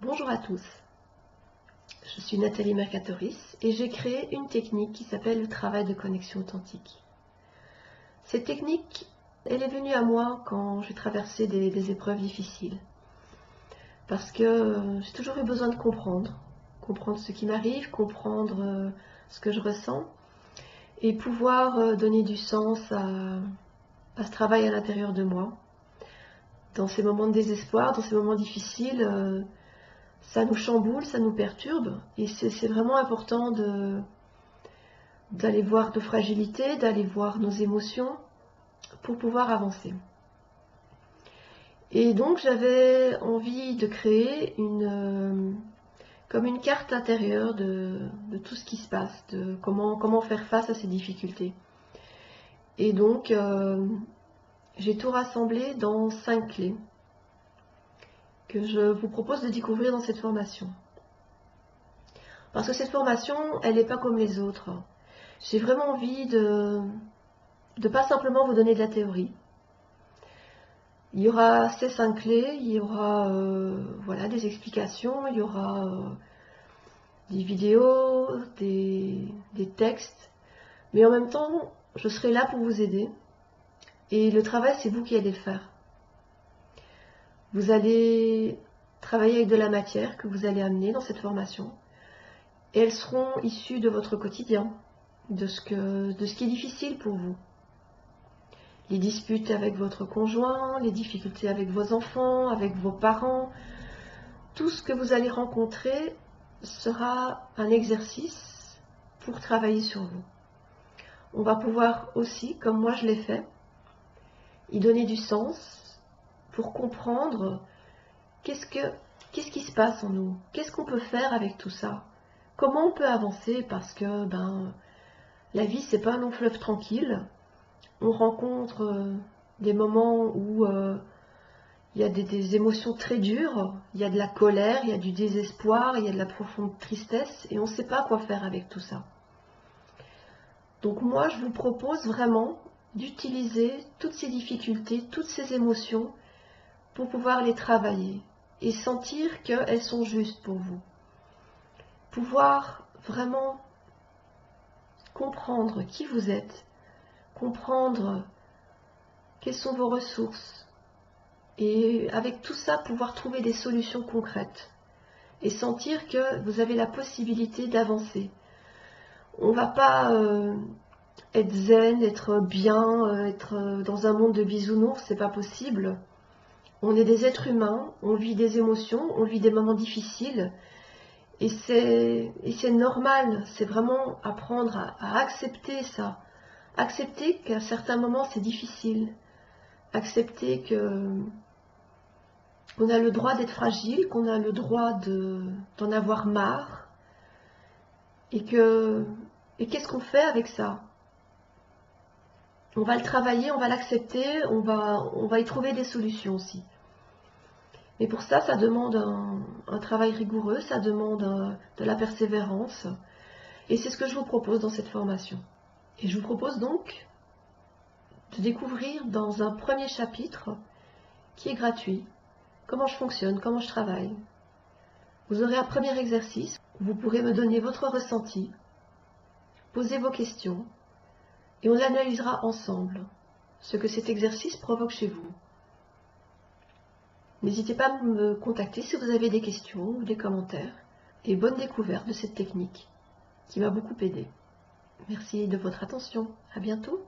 Bonjour à tous, je suis Nathalie Mercatoris et j'ai créé une technique qui s'appelle le travail de connexion authentique. Cette technique, elle est venue à moi quand j'ai traversé des épreuves difficiles. Parce que j'ai toujours eu besoin de comprendre ce qui m'arrive, comprendre ce que je ressens et pouvoir donner du sens à ce travail à l'intérieur de moi. Dans ces moments de désespoir, dans ces moments difficiles, ça nous chamboule, ça nous perturbe et c'est vraiment important d'aller voir nos fragilités, d'aller voir nos émotions pour pouvoir avancer. Et donc j'avais envie de créer comme une carte intérieure de tout ce qui se passe, de comment faire face à ces difficultés. Et donc j'ai tout rassemblé dans 5 clés que je vous propose de découvrir dans cette formation. Parce que cette formation, elle n'est pas comme les autres. J'ai vraiment envie de pas simplement vous donner de la théorie. Il y aura ces 5 clés, il y aura voilà, des explications, il y aura des vidéos, des textes, mais en même temps, je serai là pour vous aider. Et le travail, c'est vous qui allez le faire. Vous allez travailler avec de la matière que vous allez amener dans cette formation. Et elles seront issues de votre quotidien, de ce qui est difficile pour vous. Les disputes avec votre conjoint, les difficultés avec vos enfants, avec vos parents, tout ce que vous allez rencontrer sera un exercice pour travailler sur vous. On va pouvoir aussi, comme moi je l'ai fait, y donner du sens pour comprendre qu'est-ce qui se passe en nous, qu'est-ce qu'on peut faire avec tout ça, comment on peut avancer parce que la vie c'est pas un long fleuve tranquille. On rencontre des moments où il y a des émotions très dures, il y a de la colère, il y a du désespoir, il y a de la profonde tristesse et on ne sait pas quoi faire avec tout ça. Donc moi, je vous propose vraiment d'utiliser toutes ces difficultés, toutes ces émotions pour pouvoir les travailler et sentir qu'elles sont justes pour vous. Pouvoir vraiment comprendre qui vous êtes, comprendre quelles sont vos ressources et avec tout ça pouvoir trouver des solutions concrètes et sentir que vous avez la possibilité d'avancer. On ne va pas être zen, être bien, être dans un monde de bisounours, c'est pas possible. On est des êtres humains, on vit des émotions, on vit des moments difficiles et c'est normal, c'est vraiment apprendre à accepter ça. Accepter qu'à certains moments c'est difficile. Accepter qu'on a le droit d'être fragile, qu'on a le droit d'en avoir marre et qu'est-ce qu'on fait avec ça? On va le travailler, on va l'accepter, on va y trouver des solutions aussi. Mais pour ça, ça demande un travail rigoureux, ça demande de la persévérance. Et c'est ce que je vous propose dans cette formation. Et je vous propose donc de découvrir dans un premier chapitre, qui est gratuit, comment je fonctionne, comment je travaille. Vous aurez un premier exercice, vous pourrez me donner votre ressenti, poser vos questions, et on analysera ensemble ce que cet exercice provoque chez vous. N'hésitez pas à me contacter si vous avez des questions ou des commentaires. Et bonne découverte de cette technique qui m'a beaucoup aidé. Merci de votre attention. À bientôt.